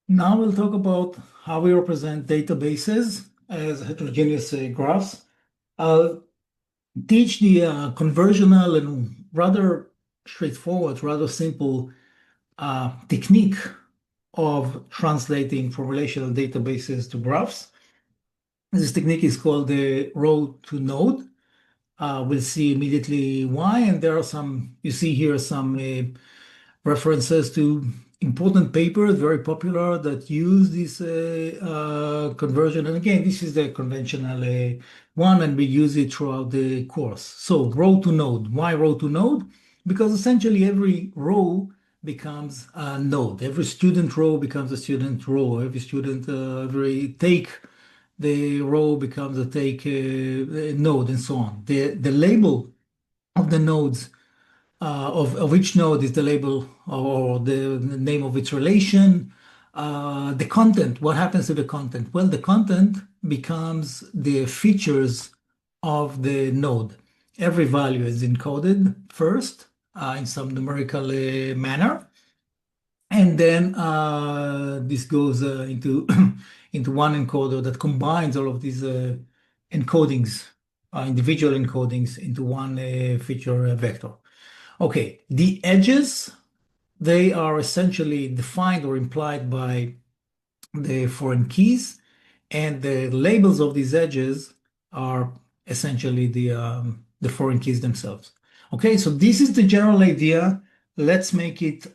Now we'll talk about how we represent databases as heterogeneous graphs. I'll teach the conversional and rather straightforward, rather simple technique of translating from relational databases to graphs. This technique is called the row to node. We'll see immediately why, and there are you see here some references to important papers, very popular, that use this conversion. And again, this is the conventional one, and we use it throughout the course. So row to node. Why row to node? Because essentially every row becomes a node. Every student row becomes a student row. Every take the row becomes a take node, and so on. The label of the nodes of each node is the label or the name of its relation. The content, what happens to the content? Well, the content becomes the features of the node. Every value is encoded first in some numerical manner, and then this goes into into one encoder that combines all of these encodings, individual encodings into one feature vector. Okay, the edges, they are essentially defined or implied by the foreign keys, and the labels of these edges are essentially the foreign keys themselves. Okay, so this is the general idea. Let's make it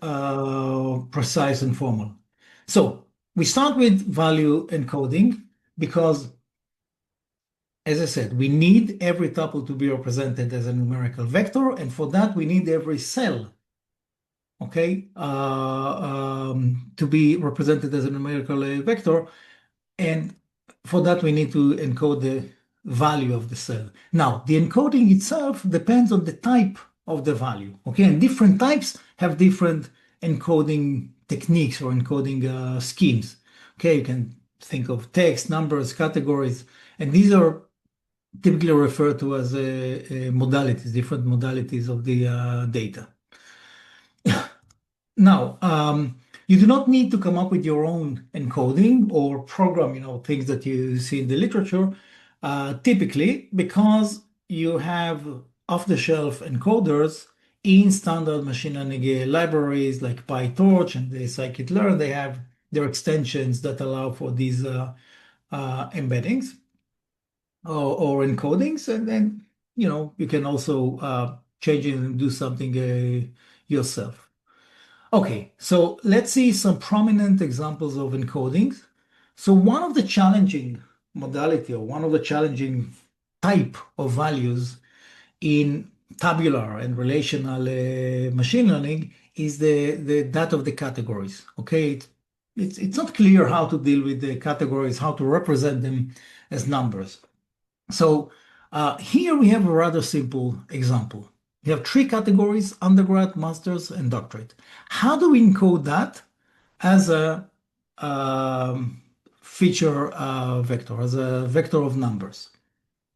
precise and formal. So we start with value encoding because, as I said, we need every tuple to be represented as a numerical vector, and for that we need every cell, okay, to be represented as a numerical vector, and for that we need to encode the value of the cell. Now, the encoding itself depends on the type of the value, okay, and different types have different encoding techniques or encoding schemes. Okay, you can think of text, numbers, categories, and these are typically referred to as modalities, different modalities of the data. Now, you do not need to come up with your own encoding or program, things that you see in the literature, typically because you have off-the-shelf encoders in standard machine learning libraries like PyTorch and the scikit-learn. They have their extensions that allow for these embeddings or encodings, and then you can also change it and do something yourself. Okay, so let's see some prominent examples of encodings. So one of the challenging modality or one of the challenging type of values in tabular and relational machine learning is that of the categories. Okay, it's not clear how to deal with the categories, how to represent them as numbers. So here we have a rather simple example. We have three categories: undergrad, master's, and doctorate. How do we encode that as a feature vector, as a vector of numbers?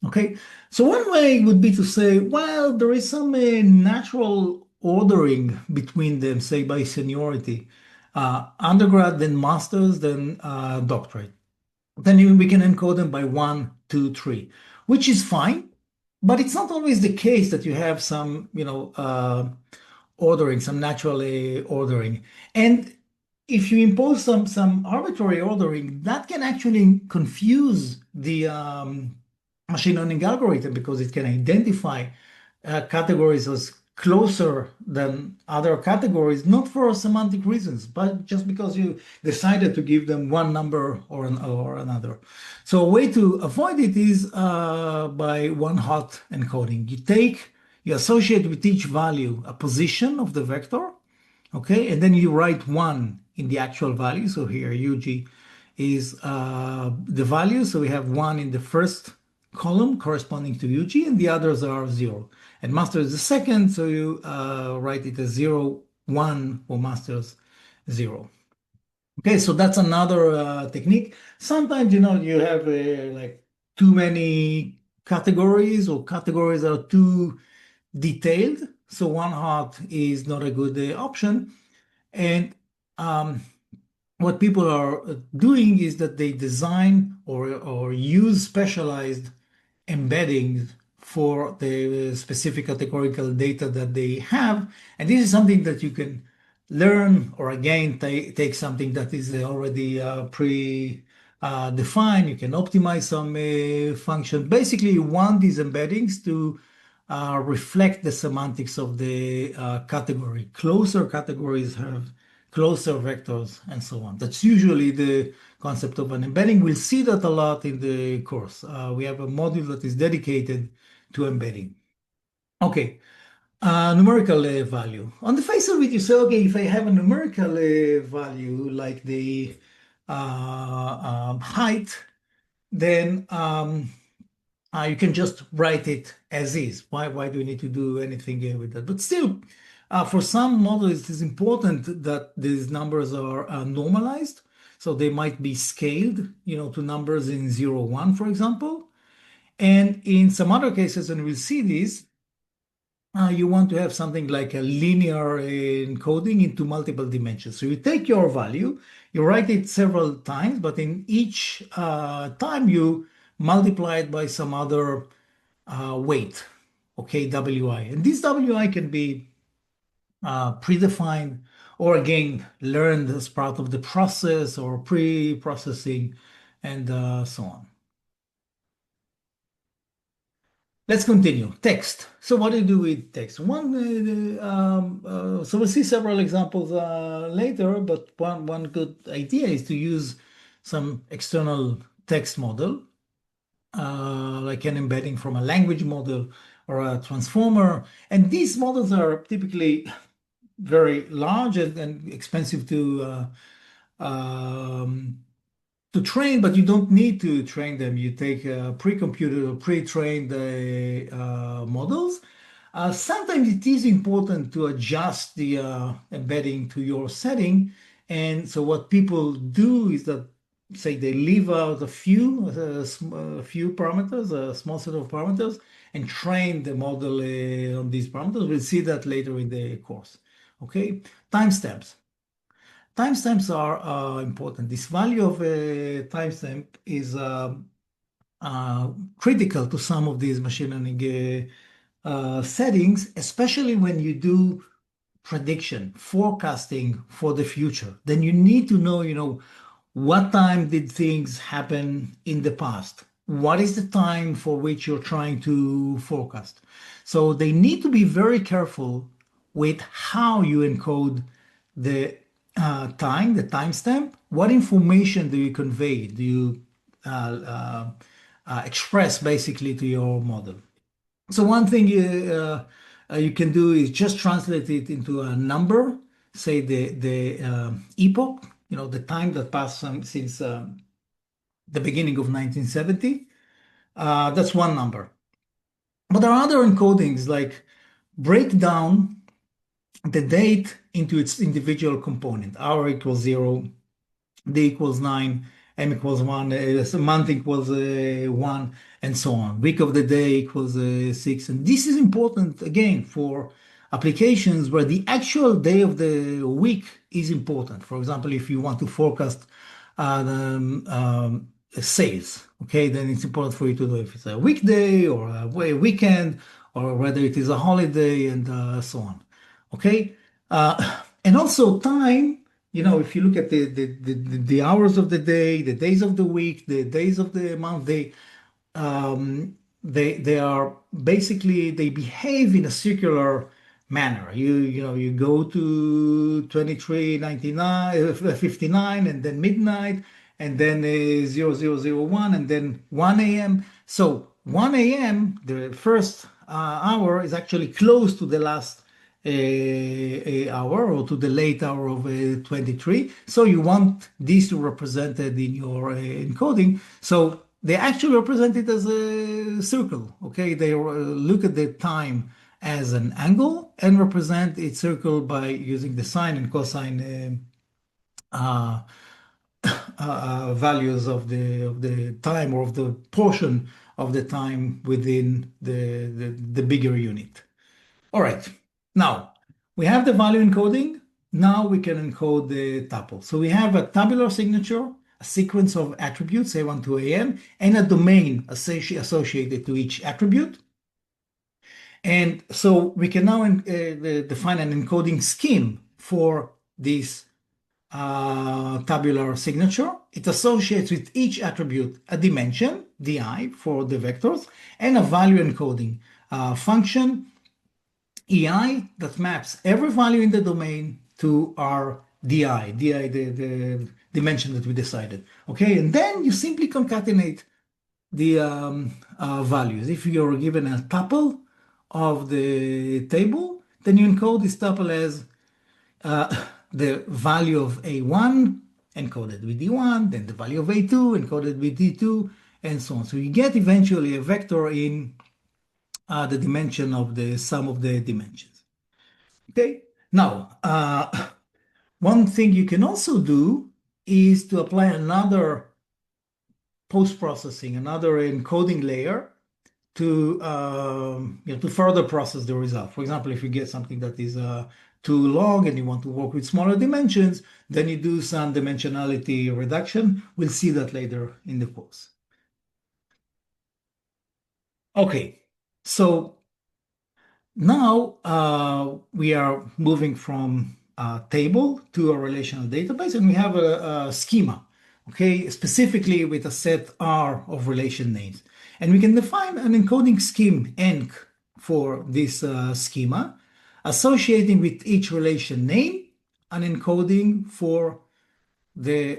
Okay, so one way would be to say, well, there is some natural ordering between them, say by seniority. Undergrad, then master's, then doctorate. Then we can encode them by 1, 2, 3, which is fine, but it's not always the case that you have some, ordering, some natural ordering. And if you impose some arbitrary ordering, that can actually confuse the machine learning algorithm because it can identify categories as closer than other categories, not for semantic reasons, but just because you decided to give them one number or another. So a way to avoid it is by one-hot encoding. You associate with each value a position of the vector, okay, and then you write one in the actual value. So here UG is the value. So we have one in the first column corresponding to UG, and the others are 0. And master is the second, so you write it as 0, 1 for masters 0. Okay, so that's another technique. Sometimes, you have like too many categories or categories are too detailed. So one hot is not a good option. And what people are doing is that they design or use specialized embeddings for the specific categorical data that they have. And this is something that you can learn or again take something that is already pre defined. You can optimize some function. Basically, you want these embeddings to reflect the semantics of the category. Closer categories have closer vectors and so on. That's usually the concept of an embedding. We'll see that a lot in the course. We have a module that is dedicated to embedding. Okay, numerical value. On the face of it, you say, okay, if I have a numerical value like the height, then you can just write it as is. Why do you need to do anything with that? But still, for some models, it is important that these numbers are normalized. So they might be scaled, to numbers in 0, 1, for example. And in some other cases, and we'll see these, you want to have something like a linear encoding into multiple dimensions. So you take your value, you write it several times, but in each time you multiply it by some other weight, okay, WI. And this WI can be predefined or again learned as part of the process or pre-processing and so on. Let's continue. Text. So what do you do with text? So we'll see several examples later, but one good idea is to use some external text model, like an embedding from a language model or a transformer. And these models are typically very large and expensive to train, but you don't need to train them. You take pre-computed or pre-trained models. Sometimes it is important to adjust the embedding to your setting. And so what people do is that, say, they leave out a few parameters, a small set of parameters, and train the model on these parameters. We'll see that later in the course. Okay, timestamps. Timestamps are important. This value of a timestamp is critical to some of these machine learning settings, especially when you do prediction, forecasting for the future. Then you need to know, what time did things happen in the past? What is the time for which you're trying to forecast? So they need to be very careful with how you encode the the timestamp. What information do you convey? Do you express basically to your model? So one thing you can do is just translate it into a number, say the epoch, the time that passed since the beginning of 1970. That's one number. But there are other encodings like break down the date into its individual component. Hour equals 0, day equals 9, M equals 1, month equals 1, and so on. Week of the day equals 6. And this is important, again, for applications where the actual day of the week is important. For example, if you want to forecast sales, okay, then it's important for you to know if it's a weekday or a weekend or whether it is a holiday and so on. Okay. And also time, if you look at the hours of the day, the days of the week, the days of the month, they are basically they behave in a circular manner. You go to 23:99, 59, and then midnight, and then 0001, and then 1 a.m. So 1 a.m., the first hour is actually close to the last hour or to the late hour of 23. So you want these to represented in your encoding. So they actually represent it as a circle. Okay, they look at the time as an angle and represent its circle by using the sine and cosine values of the time or of the portion of the time within the bigger unit. All right. Now we have the value encoding. now we can encode the tuple. So we have a tabular signature, a sequence of attributes, A1 to AN, and a domain associated to each attribute. And so we can now define an encoding scheme for this tabular signature. It associates with each attribute a dimension, di, for the vectors, and a value encoding function, ei, that maps every value in the domain to our di, the dimension that we decided. Okay, and then you simply concatenate the values. If you're given a tuple of the table, then you encode this tuple as the value of A1 encoded with D1, then the value of A2 encoded with D2, and so on. So you get eventually a vector in the dimension of the sum of the dimensions. Okay, now one thing you can also do is to apply another post-processing, another encoding layer to to further process the result. For example, if you get something that is too long and you want to work with smaller dimensions, then you do some dimensionality reduction. We'll see that later in the course. Okay, so now we are moving from a table to a relational database, and we have a schema, okay, specifically with a set R of relation names. And we can define an encoding scheme, enc, for this schema, associating with each relation name, an encoding for the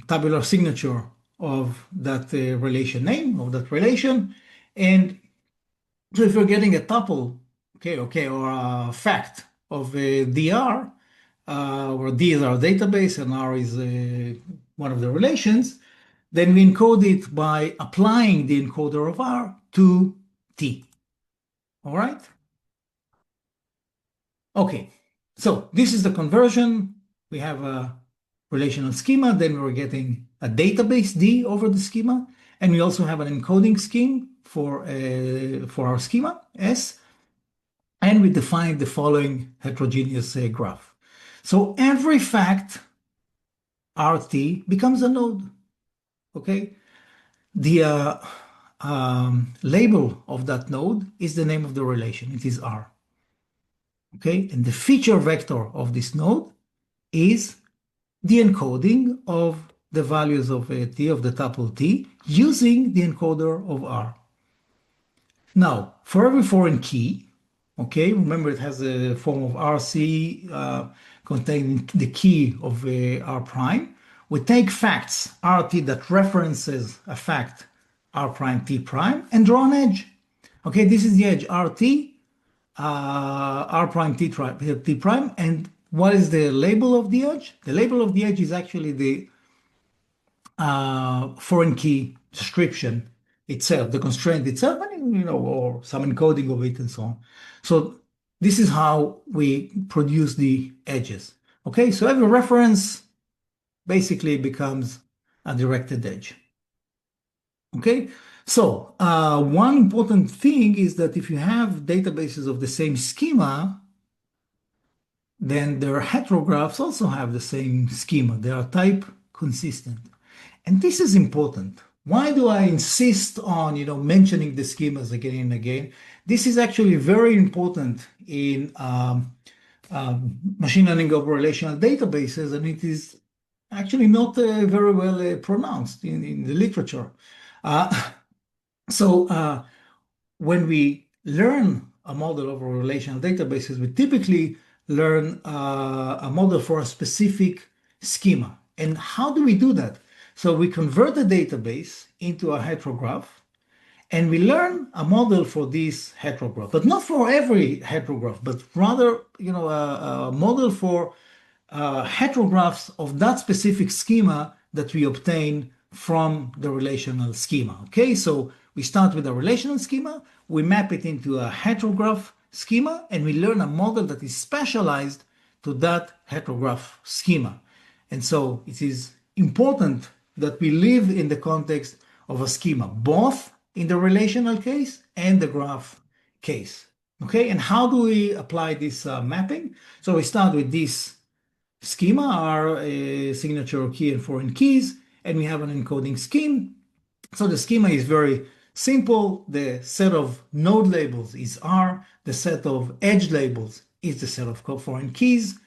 tabular signature of that relation name, of that relation. And so if you're getting a tuple, okay, or a fact of dr, where D is our database and R is one of the relations, then we encode it by applying the encoder of R to T. All right? Okay, so this is the conversion. We have a relational schema, then we're getting a database D over the schema, and we also have an encoding scheme for our schema, S, and we define the following heterogeneous graph. So every fact, RT, becomes a node, okay? The label of that node is the name of the relation. It is R. Okay, and the feature vector of this node is the encoding of the values of T, of the tuple T, using the encoder of R. Now, for every foreign key, okay, remember it has a form of RC containing the key of R prime. We take facts RT that references a fact R prime T prime and draw an edge. Okay, this is the edge RT, R prime T prime. And what is the label of the edge? The label of the edge is actually the foreign key description itself, the constraint itself, and or some encoding of it and so on. So this is how we produce the edges. Okay, so every reference basically becomes a directed edge. Okay, so one important thing is that if you have databases of the same schema, then their heterographs also have the same schema. They are type consistent. And this is important. Why do I insist on mentioning the schemas again and again? This is actually very important in machine learning over relational databases, and it is actually not very well pronounced in the literature. So when we learn a model over relational databases, we typically learn a model for a specific schema. And how do we do that? So we convert the database into a heterograph, and we learn a model for this heterograph, but not for every heterograph, but rather, a model for heterographs of that specific schema that we obtain from the relational schema. Okay, so we start with a relational schema, we map it into a heterograph schema, and we learn a model that is specialized to that heterograph schema. And so it is important that we live in the context of a schema, both in the relational case and the graph case. Okay, and how do we apply this mapping? So we start with this schema, our signature key and foreign keys, and we have an encoding scheme. So the schema is very simple. The set of node labels is R. The set of edge labels is the set of foreign keys.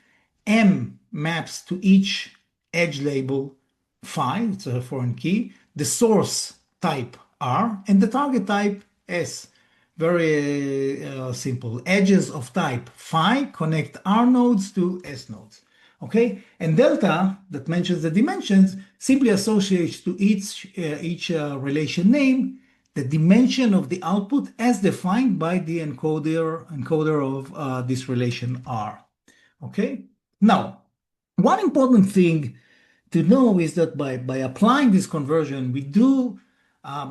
M maps to each edge label phi, it's a foreign key. The source type R and the target type S. Very simple. Edges of type phi connect R nodes to S nodes. Okay, and delta that mentions the dimensions simply associates to each relation name the dimension of the output as defined by the encoder of this relation R. Okay, now one important thing to know is that by applying this conversion, we do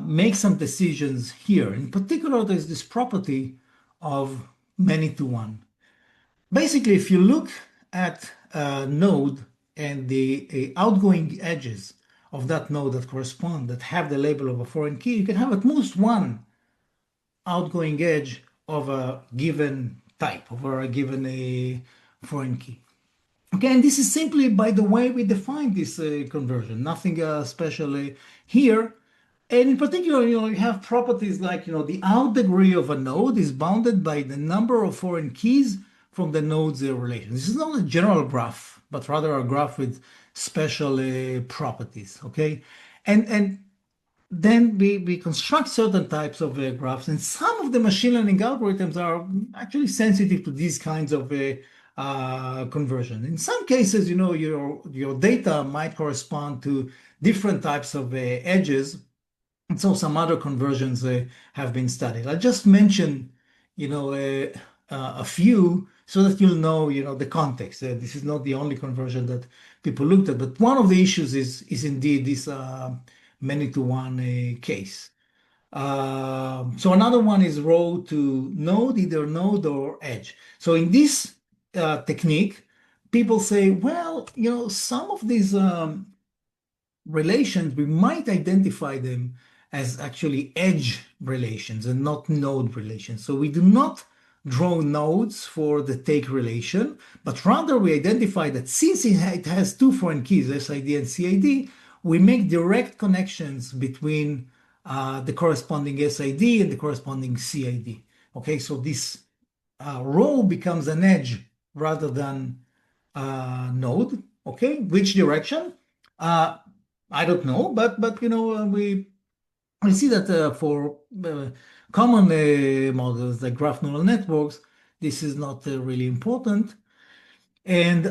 make some decisions here. In particular, there's this property of many to one. Basically, if you look at a node and the outgoing edges of that node that correspond, that have the label of a foreign key, you can have at most one outgoing edge of a given type, over a given foreign key. Okay, and this is simply by the way we define this conversion, nothing special here. And in particular, you have properties like, the out degree of a node is bounded by the number of foreign keys from the node's relation. This is not a general graph, but rather a graph with special properties, okay? And then we construct certain types of graphs, and some of the machine learning algorithms are actually sensitive to these kinds of conversion. In some cases, your data might correspond to different types of edges, and so some other conversions have been studied. I'll just mention, a few so that you'll know, the context. This is not the only conversion that people looked at, but one of the issues is indeed this many to one case. So another one is row to node, either node or edge. So in this technique, people say, well, some of these relations, we might identify them as actually edge relations and not node relations. So we do not draw nodes for the take relation, but rather we identify that since it has two foreign keys, SID and CID, we make direct connections between the corresponding SID and the corresponding CID. Okay, so this row becomes an edge rather than node. Okay, which direction? I don't know, but we see that for common models like graph neural networks, this is not really important. And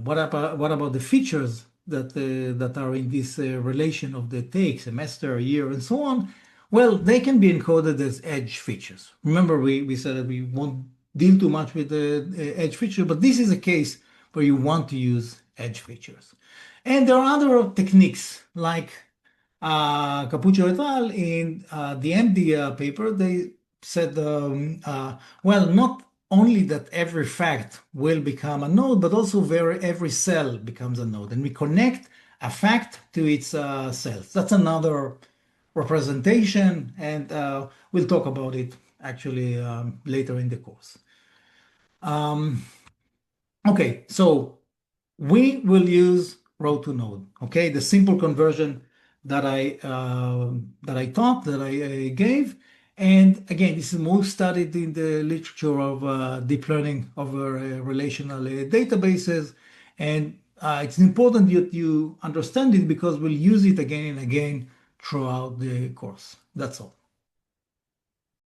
what about the features that are in this relation of the take, semester, year, and so on? Well, they can be encoded as edge features. Remember, we said that we won't deal too much with the edge feature, but this is a case where you want to use edge features. And there are other techniques like Capuccio et al. In the MD paper, they said, well, not only that every fact will become a node, but also every cell becomes a node. And we connect a fact to its cells. That's another representation, and we'll talk about it actually later in the course. Okay, so we will use row to node. Okay, the simple conversion that I taught, that I gave. And again, this is most studied in the literature of deep learning over relational databases. And it's important that you understand it because we'll use it again and again throughout the course. That's all.